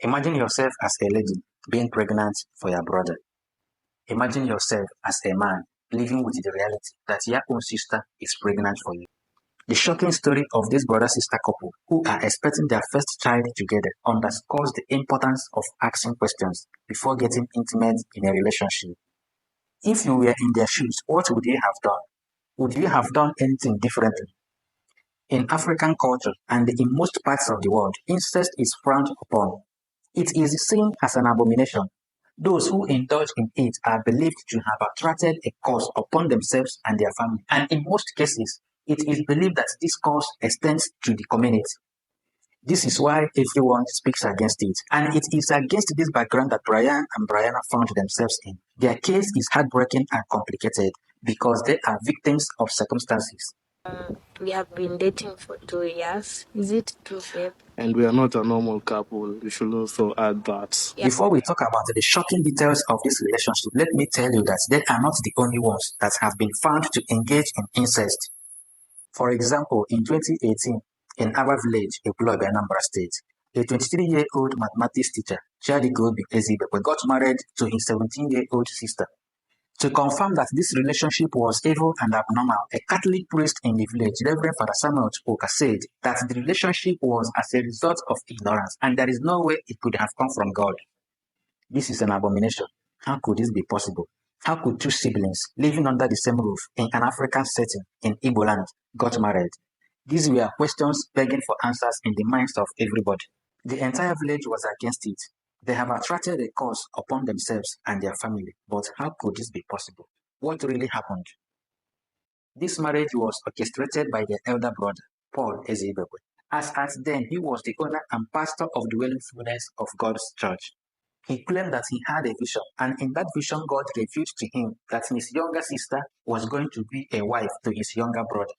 Imagine yourself as a lady being pregnant for your brother. Imagine yourself as a man living with the reality that your own sister is pregnant for you. The shocking story of this brother-sister couple who are expecting their first child together underscores the importance of asking questions before getting intimate in a relationship. If you were in their shoes, what would you have done? Would you have done anything differently? In African culture and in most parts of the world, incest is frowned upon. It is seen as an abomination. Those who indulge in it are believed to have attracted a curse upon themselves and their family, and in most cases, it is believed that this curse extends to the community. This is why everyone speaks against it, and it is against this background that Brian and Brianna found themselves in. Their case is heartbreaking and complicated because they are victims of circumstances. We have been dating for 2 years. Is it true, babe? And we are not a normal couple. We should also add that. Yeah. Before we talk about the shocking details of this relationship, let me tell you that they are not the only ones that have been found to engage in incest. For example, in 2018, in our village, Ekulobe, Anambra State, a 23-year-old mathematics teacher, Chadi Gobi Ezibekwe, got married to his 17-year-old sister. To confirm that this relationship was evil and abnormal, a Catholic priest in the village, Reverend Father Samuel Chukwuka, said that the relationship was as a result of ignorance and there is no way it could have come from God. This is an abomination. How could this be possible? How could two siblings living under the same roof in an African setting in Igbo land got married? These were questions begging for answers in the minds of everybody. The entire village was against it. They have attracted a curse upon themselves and their family. But how could this be possible? What really happened? This marriage was orchestrated by their elder brother, Paul Ezebekwe. As at then, he was the owner and pastor of the Dwelling Fullness of God's Church. He claimed that he had a vision, and in that vision, God revealed to him that his younger sister was going to be a wife to his younger brother.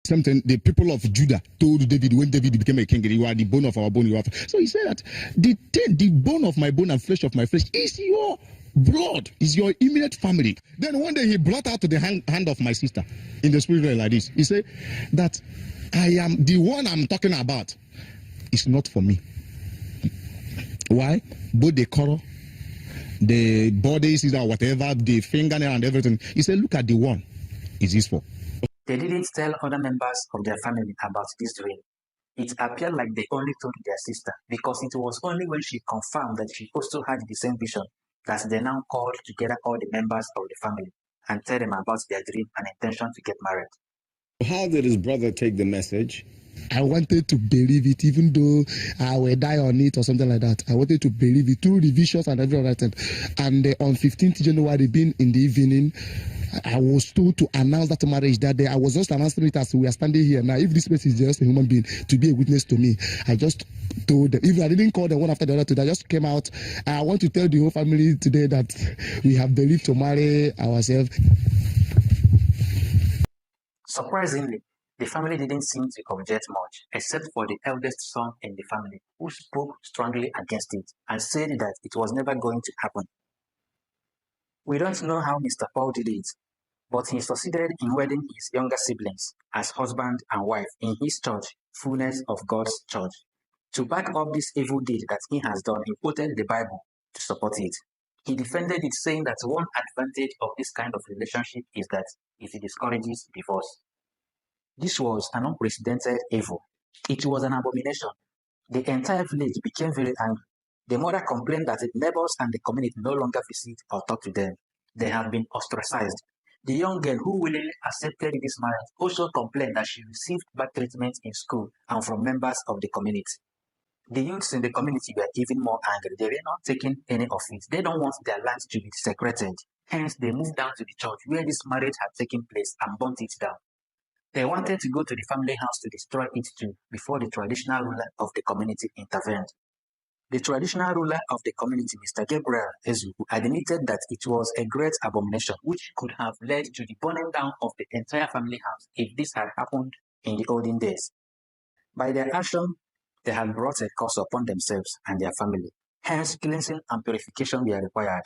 Something the people of Judah told David when David became a king, you are the bone of our bone. You are. So he said that the bone of my bone and flesh of my flesh is your blood, is your immediate family. Then one day he brought out to the hand of my sister in the spirit realm like this. He said that I am the one I'm talking about. It's not for me. Why? Both the color, the bodies, or whatever, the fingernail and everything. He said, look at the one. Is this for? They didn't tell other members of their family about this dream. It appeared like they only told their sister because it was only when she confirmed that she also had the same vision that they now called together all the members of the family and tell them about their dream and intention to get married. How did his brother take the message? I wanted to believe it, even though I will die on it or something like that. I wanted to believe it through the visions and every other thing. And on 15th January, being in the evening, I was told to announce that marriage that day. I was just announcing it as we are standing here. Now, if this person is just a human being to be a witness to me, I just told them. Even I didn't call them one after the other today. I just came out. I want to tell the whole family today that we have believed to marry ourselves. Surprisingly, the family didn't seem to object much, except for the eldest son in the family, who spoke strongly against it and said that it was never going to happen. We don't know how Mr. Paul did it, but he succeeded in wedding his younger siblings as husband and wife in his church, Fullness of God's Church. To back up this evil deed that he has done, he quoted the Bible to support it. He defended it, saying that one advantage of this kind of relationship is that it discourages divorce. This was an unprecedented evil. It was an abomination. The entire village became very angry. The mother complained that the neighbors and the community no longer visit or talk to them. They have been ostracized. The young girl who willingly accepted this marriage also complained that she received bad treatment in school and from members of the community. The youths in the community were even more angry. They were not taking any of it. They don't want their land to be desecrated. Hence, they moved down to the church where this marriage had taken place and burnt it down. They wanted to go to the family house to destroy it too before the traditional ruler of the community intervened. The traditional ruler of the community, Mr. Gabriel Ezuku, admitted that it was a great abomination which could have led to the burning down of the entire family house if this had happened in the olden days. By their action, they had brought a curse upon themselves and their family. Hence, cleansing and purification were required.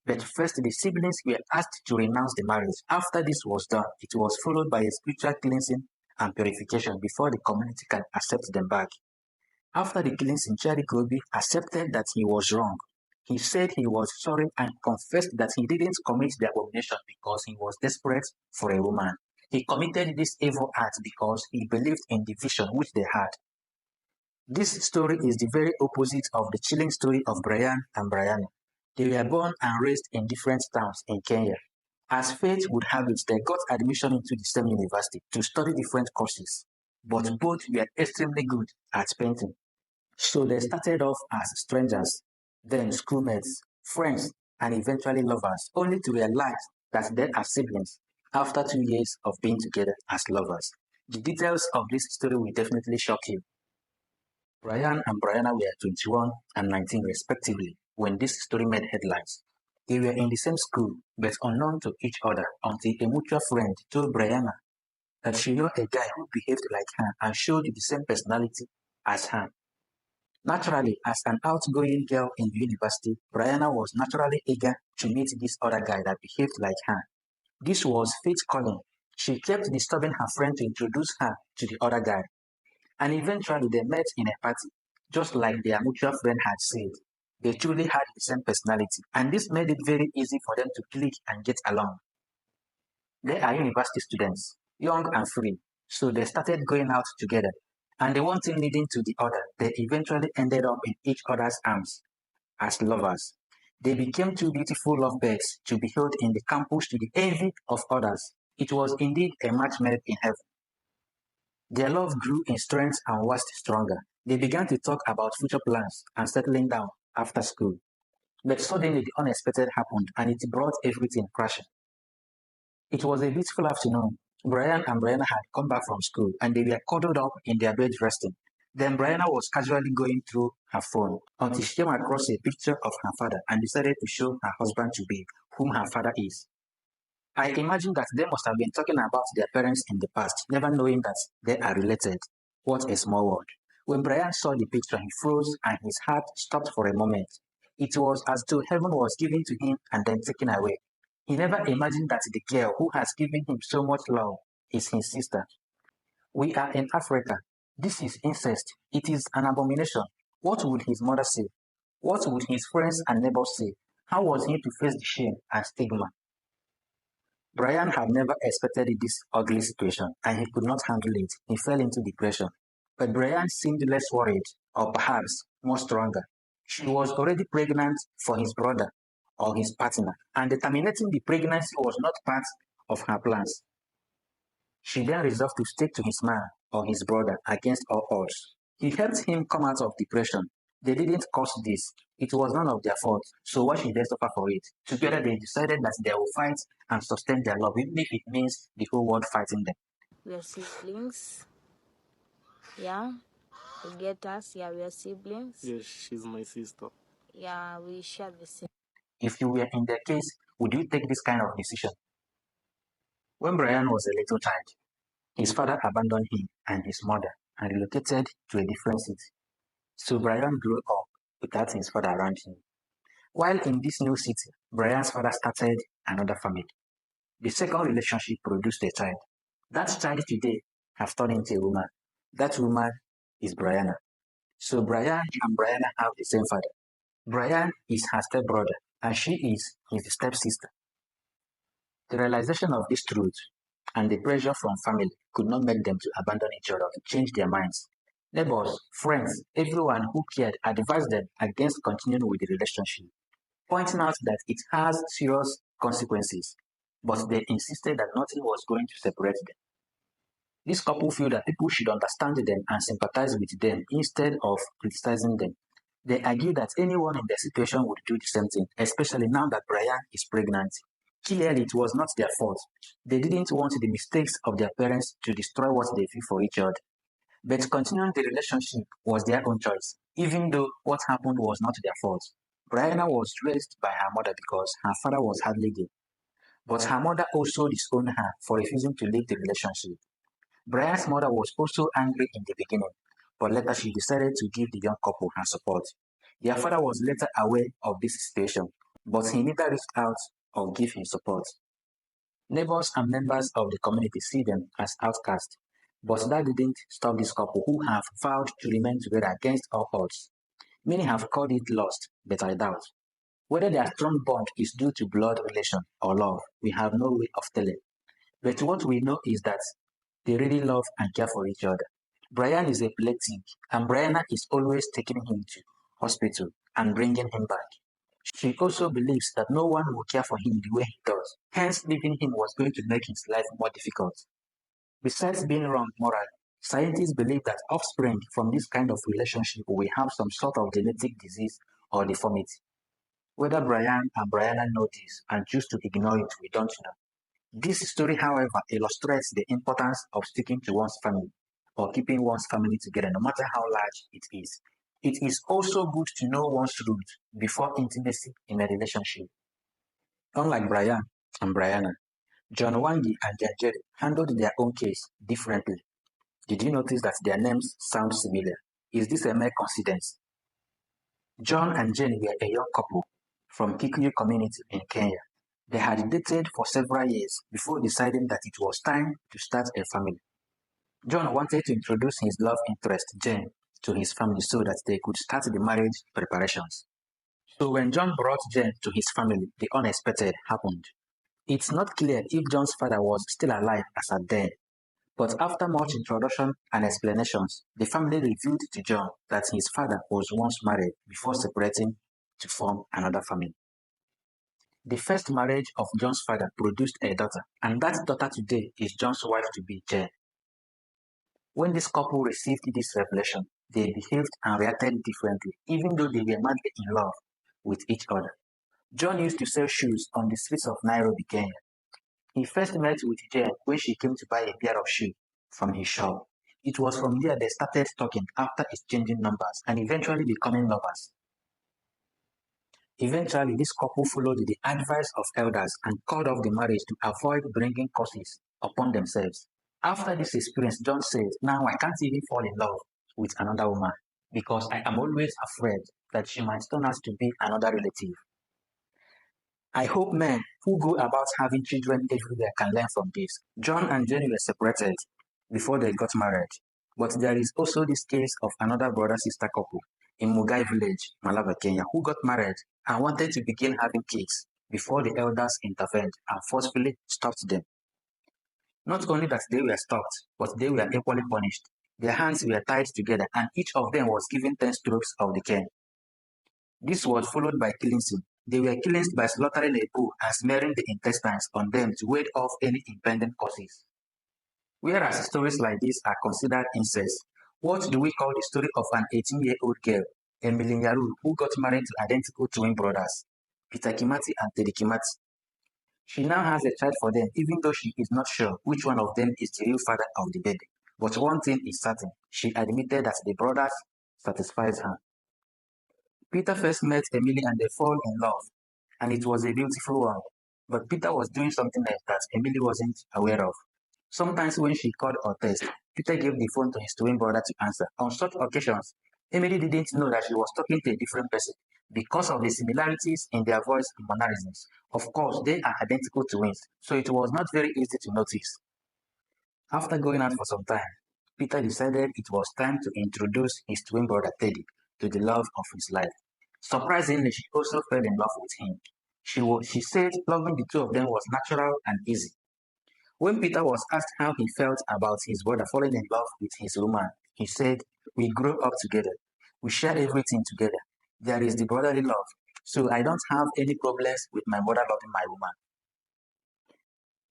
But first, the siblings were asked to renounce the marriage. After this was done, it was followed by a spiritual cleansing and purification before the community can accept them back. After the killings in Jericho, accepted that he was wrong. He said he was sorry and confessed that he didn't commit the abomination because he was desperate for a woman. He committed this evil act because he believed in the vision which they had. This story is the very opposite of the chilling story of Brian and Brianna. They were born and raised in different towns in Kenya. As fate would have it, they got admission into the same university to study different courses, but both were extremely good at painting. So they started off as strangers, then schoolmates, friends, and eventually lovers, only to realize that they are siblings after 2 years of being together as lovers. The details of this story will definitely shock you. Brian and Brianna were 21 and 19 respectively when this story made headlines. They were in the same school, but unknown to each other until a mutual friend told Brianna that she knew a guy who behaved like her and showed the same personality as her. Naturally, as an outgoing girl in the university, Brianna was naturally eager to meet this other guy that behaved like her. This was fate calling. She kept disturbing her friend to introduce her to the other guy. And eventually they met in a party, just like their mutual friend had said. They truly had the same personality, and this made it very easy for them to click and get along. They are university students, young and free, so they started going out together. And the one thing leading to the other, they eventually ended up in each other's arms as lovers. They became two beautiful lovebirds to be held in the campus to the envy of others. It was indeed a match made in heaven. Their love grew in strength and was stronger. They began to talk about future plans and settling down after school. But suddenly the unexpected happened and it brought everything crashing. It was a beautiful afternoon. Brian and Brianna had come back from school and they were cuddled up in their bed resting. Then Brianna was casually going through her phone until she came across a picture of her father and decided to show her husband to be whom her father is. I imagine that they must have been talking about their parents in the past, never knowing that they are related. What a small world. When Brian saw the picture, he froze and his heart stopped for a moment. It was as though heaven was given to him and then taken away. He never imagined that the girl who has given him so much love is his sister. We are in Africa. This is incest. It is an abomination. What would his mother say? What would his friends and neighbors say? How was he to face the shame and stigma? Brian had never expected this ugly situation and he could not handle it. He fell into depression. But Brian seemed less worried, or perhaps more stronger. She was already pregnant for his brother or his partner, and terminating the pregnancy was not part of her plans. She then resolved to stick to his man or his brother against all odds. He helped him come out of depression. They didn't cause this. It was none of their fault. So why should they suffer for it? Together they decided that they will fight and sustain their love, even if it means the whole world fighting them. We are siblings. Yeah, you get us. Yeah, we are siblings. Yes, she's my sister. Yeah, we share the same. If you were in their case, would you take this kind of decision? When Brian was a little child, his father abandoned him and his mother and relocated to a different city. So Brian grew up without his father around him. While in this new city, Brian's father started another family. The second relationship produced a child. That child today has turned into a woman. That woman is Brianna. So Brian and Brianna have the same father. Brian is her stepbrother and she is his stepsister. The realization of this truth and the pressure from family could not make them to abandon each other to change their minds. Neighbors, friends, everyone who cared advised them against continuing with the relationship, pointing out that it has serious consequences, but they insisted that nothing was going to separate them. This couple feel that people should understand them and sympathize with them instead of criticizing them. They argue that anyone in their situation would do the same thing, especially now that Brian is pregnant. Clearly, it was not their fault. They didn't want the mistakes of their parents to destroy what they feel for each other. But continuing the relationship was their own choice, even though what happened was not their fault. Brianna was raised by her mother because her father was hardly there. But her mother also disowned her for refusing to leave the relationship. Brian's mother was also angry in the beginning, but later she decided to give the young couple her support. Their father was later aware of this situation, but he neither reached out or gave him support. Neighbors and members of the community see them as outcasts. But that didn't stop this couple who have vowed to remain together against all odds. Many have called it lust, but I doubt. Whether their strong bond is due to blood relation or love, we have no way of telling. But what we know is that they really love and care for each other. Brian is epileptic, and Brianna is always taking him to hospital and bringing him back. She also believes that no one will care for him the way he does. Hence, leaving him was going to make his life more difficult. Besides being wrong morally, scientists believe that offspring from this kind of relationship will have some sort of genetic disease or deformity. Whether Brian and Brianna know this and choose to ignore it, we don't know. This story, however, illustrates the importance of sticking to one's family or keeping one's family together, no matter how large it is. It is also good to know one's roots before intimacy in a relationship. Unlike Brian and Brianna, John Wangi and Jan Jerry handled their own case differently. Did you notice that their names sound similar? Is this a mere coincidence? John and Jane were a young couple from Kikuyu community in Kenya. They had dated for several years before deciding that it was time to start a family. John wanted to introduce his love interest, Jane, to his family so that they could start the marriage preparations. So when John brought Jane to his family, the unexpected happened. It's not clear if John's father was still alive as at then, but after much introduction and explanations, the family revealed to John that his father was once married before separating to form another family. The first marriage of John's father produced a daughter, and that daughter today is John's wife-to-be, Jane. When this couple received this revelation, they behaved and reacted differently, even though they were madly in love with each other. John used to sell shoes on the streets of Nairobi, Kenya. He first met with Jane when she came to buy a pair of shoes from his shop. It was from there they started talking after exchanging numbers and eventually becoming lovers. Eventually, this couple followed the advice of elders and called off the marriage to avoid bringing curses upon themselves. After this experience, John said, "Now I can't even fall in love with another woman because I am always afraid that she might turn out to be another relative." I hope men who go about having children everywhere can learn from this. John and Jenny were separated before they got married, but there is also this case of another brother-sister couple in Mugai village, Malaba, Kenya, who got married and wanted to begin having kids before the elders intervened and forcefully stopped them. Not only that they were stopped, but they were equally punished. Their hands were tied together and each of them was given 10 strokes of the cane. This was followed by cleansing. They were cleansed by slaughtering a bull and smearing the intestines on them to ward off any impending causes. Whereas stories like this are considered incest, what do we call the story of an 18-year-old girl, Emily Nyaru, who got married to identical twin brothers, Peter Kimati and Teddy Kimati? She now has a child for them, even though she is not sure which one of them is the real father of the baby. But one thing is certain, she admitted that the brothers satisfies her. Peter first met Emily and they fall in love, and it was a beautiful one. But Peter was doing something else that Emily wasn't aware of. Sometimes when she called or texted, Peter gave the phone to his twin brother to answer. On such occasions, Emily didn't know that she was talking to a different person because of the similarities in their voice and mannerisms. Of course, they are identical twins, so it was not very easy to notice. After going out for some time, Peter decided it was time to introduce his twin brother Teddy to the love of his life. Surprisingly, she also fell in love with him. She said loving the two of them was natural and easy. When Peter was asked how he felt about his brother falling in love with his woman, he said, "We grew up together. We share everything together. There is the brotherly love. So I don't have any problems with my mother loving my woman."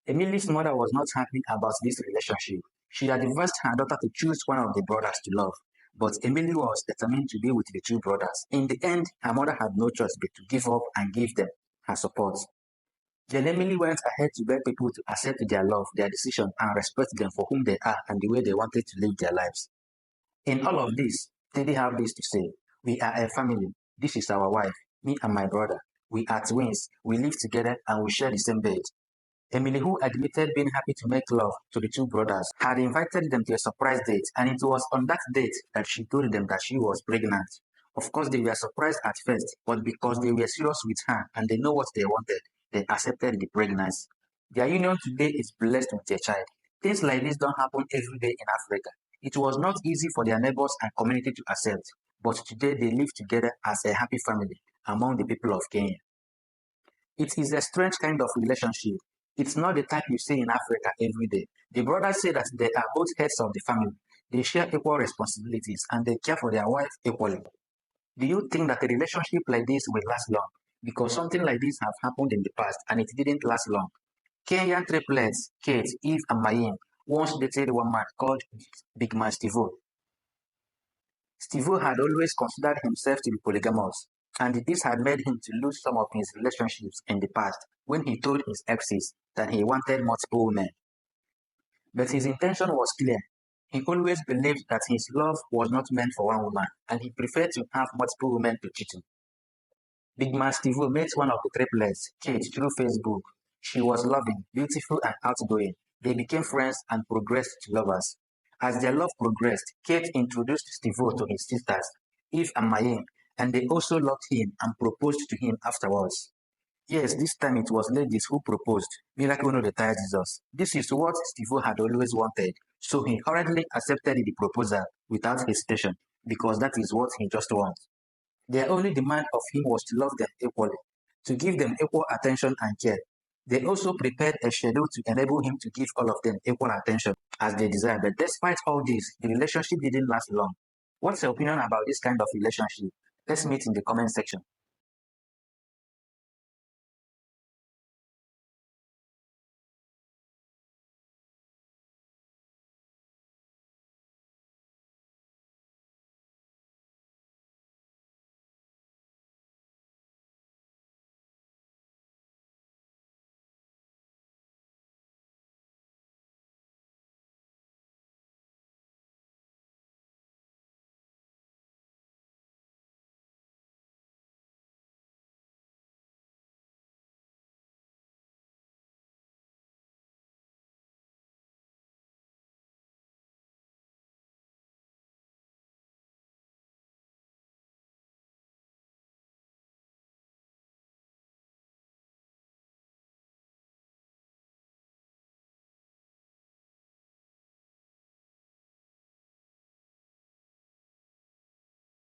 Emily's mother was not happy about this relationship. She had advised her daughter to choose one of the brothers to love, but Emily was determined to be with the two brothers. In the end, her mother had no choice but to give up and give them her support. Then Emily went ahead to beg people to accept their love, their decision, and respect them for whom they are and the way they wanted to live their lives. In all of this, Teddy had this to say: "We are a family. This is our wife, me and my brother. We are twins. We live together and we share the same bed." Emily, who admitted being happy to make love to the two brothers, had invited them to a surprise date, and it was on that date that she told them that she was pregnant. Of course, they were surprised at first, but because they were serious with her and they know what they wanted, they accepted the pregnancy. Their union today is blessed with a child. Things like this don't happen every day in Africa. It was not easy for their neighbors and community to accept, but today they live together as a happy family among the people of Kenya. It is a strange kind of relationship. It's not the type you see in Africa every day. The brothers say that they are both heads of the family. They share equal responsibilities and they care for their wife equally. Do you think that a relationship like this will last long? Because something like this have happened in the past and it didn't last long. Kenyan triplets, Kate, Eve, and Mayim, once dated one man called Big Man Steve-O. Steve-O had always considered himself to be polygamous, and this had made him to lose some of his relationships in the past when he told his exes that he wanted multiple women. But his intention was clear. He always believed that his love was not meant for one woman, and he preferred to have multiple women to cheat on. Big Man Steve-O met one of the triplets, Kate, through Facebook. She was loving, beautiful, and outgoing. They became friends and progressed to lovers. As their love progressed, Kate introduced Steve-O to his sisters, Eve and Mayim, and they also loved him and proposed to him afterwards. Yes, this time it was ladies who proposed. Miracle no retire Jesus. This is what Steve-O had always wanted, so he hurriedly accepted the proposal without hesitation, because that is what he just wants. Their only demand of him was to love them equally, to give them equal attention and care. They also prepared a schedule to enable him to give all of them equal attention as they desired. But despite all this, the relationship didn't last long. What's your opinion about this kind of relationship? Let's meet in the comment section.